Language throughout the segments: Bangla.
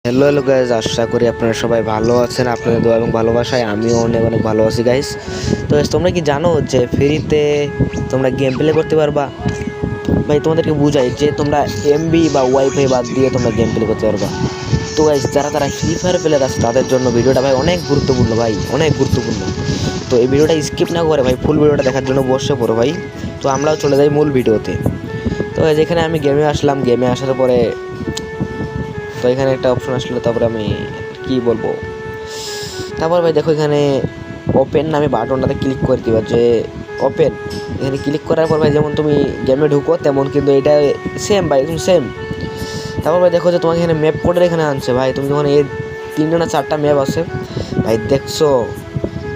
হ্যালো হ্যালো গাইজ, আশা করি আপনারা সবাই ভালো আছেন। আপনাদের দোয়া এবং ভালোবাসায় আমিও অনেক অনেক ভালো আছি গাইজ। তো তোমরা কি জানো যে ফ্রিতে তোমরা গেম প্লে করতে পারবা? ভাই তোমাদেরকে বুঝাই যে তোমরা এমবি বা ওয়াইফাই বাদ দিয়ে তোমরা গেম প্লে করতে পারবা। তো গাইজ যারা ফ্রি ফায়ার প্লেয়ার আছে তাদের জন্য ভিডিওটা ভাই অনেক গুরুত্বপূর্ণ, ভাই অনেক গুরুত্বপূর্ণ। তো এই ভিডিওটা স্কিপ না করে ভাই ফুল ভিডিওটা দেখার জন্য বসে পড়ো ভাই। তো আমরাও চলে যাই মূল ভিডিওতে। তো যেখানে আমি গেমে আসলাম, গেমে আসার পরে তো এখানে একটা অপশন আসলো, তারপরে আমি কি বলবো, তারপর ভাই দেখো এখানে ওপেন নামে বাটনটাতে ক্লিক করে দিবা, যে ওপেন। এখানে ক্লিক করার পর ভাই যেমন তুমি গেমে ঢুকো তেমন কিন্তু এটা সেম ভাই, একদম সেম। তারপর ভাই দেখো যে তোমাকে এখানে ম্যাপ কোডের এখানে আনছে ভাই। তুমি যখন এই 3টা না 4টা ম্যাপ আছে ভাই, দেখছো?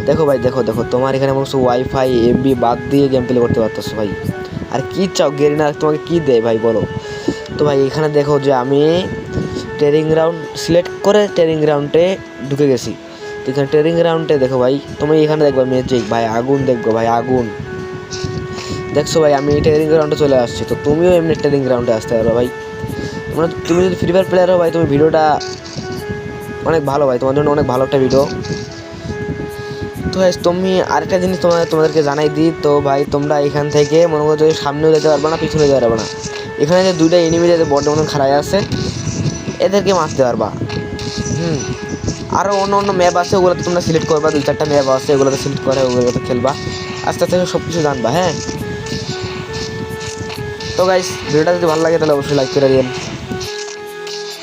দেখো ভাই, দেখো দেখো তোমার এখানে মনে হচ্ছে ওয়াইফাই এমবি বাদ দিয়ে গেম প্লে করতে পারতেছো ভাই। আর কি চাও, গেরিনা তোমাকে কি দেয় ভাই বলো? তো ভাই এখানে দেখো যে আমি ট্রেনিং গ্রাউন্ড সিলেক্ট করে ট্রেনিং গ্রাউন্ডে ঢুকে গেছি। তো এখানে ট্রেনিং গ্রাউন্ডে দেখো ভাই, তুমি এখানে দেখবা ম্যাজিক ভাই, আগুন দেখবো ভাই, আগুন দেখছো ভাই। আমি ট্রেনিং গ্রাউন্ডে চলে আসছি, তো তুমিও এমনি ট্রেনিং গ্রাউন্ডে আসতে পারো ভাই। তুমি যদি ফ্রি ফায়ার প্লেয়ার হো ভাই, তুমি ভিডিওটা অনেক ভালো ভাই, তোমার জন্য অনেক ভালো একটা ভিডিও। তো ভাই তুমি আরেকটা জিনিস তোমাদেরকে জানাই দিই। তো ভাই তোমরা এখান থেকে মনে করো যে সামনেও যেতে পারবে না, পিছনে যেতে পারবে না। এখানে যে দুইটা এনিমি যে বড় মতন খাড়াই আছে, এদেরকে মারতে পারবা। আরও অন্য অন্য ম্যাপ আছে, ওগুলোতে তোমরা সিলেক্ট করবা। 2-4টা ম্যাপ আছে, ওগুলোতে সিলেক্ট করে ওগুলোতে খেলবা, আস্তে আস্তে সব কিছু জানবা। হ্যাঁ, তো গাইস ভিডিওটা যদি ভালো লাগে তাহলে অবশ্যই লাইক করে দিন।